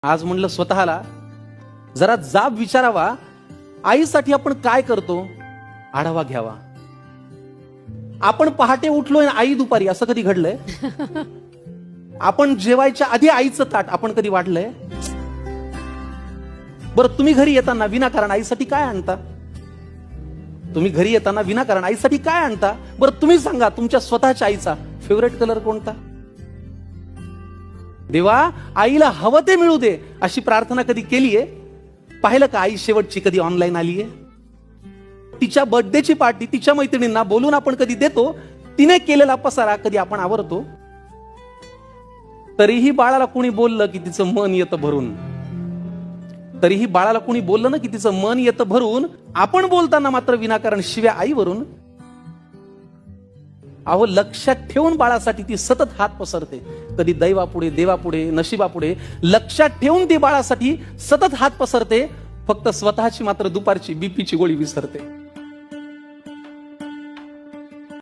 आज म्हणलं स्वतःला जरा जाब विचारावा, आईसाठी आपण काय करतो आढावा घ्यावा. आपण पहाटे उठलोय आई दुपारी, असं कधी घडलंय? आपण जेवायच्या आधी आईचं ताट आपण कधी वाढलंय? बरं, तुम्ही घरी येताना विनाकारण आईसाठी काय आणता? तुम्ही घरी येताना विनाकारण आईसाठी काय आणता? बरं तुम्ही सांगा, तुमच्या स्वतःच्या आईचा फेवरेट कलर कोणता? देवा, आईला हवं ते मिळू दे अशी प्रार्थना कधी केलीये? पाहिलं का आई शेवटची कधी ऑनलाईन आलीये? तिच्या बर्थडेची पार्टी तिच्या मैत्रिणींना बोलून आपण कधी देतो? तिने केलेला पसारा कधी आपण आवरतो? तरीही बाळाला कोणी बोललं की तिचं मन येतं भरून. तरीही बाळाला कोणी बोललं ना की तिचं मन येतं भरून. आपण बोलताना मात्र विनाकारण शिव्या आईवरून. अहो, लक्षात ठेवून बाळासाठी ती सतत हात पसरते. कधी दैवापुढे, देवापुढे, नशिबापुढे लक्षात ठेवून ती बाळासाठी सतत हात पसरते. फक्त स्वतःची मात्र दुपारची बीपीची गोळी विसरते.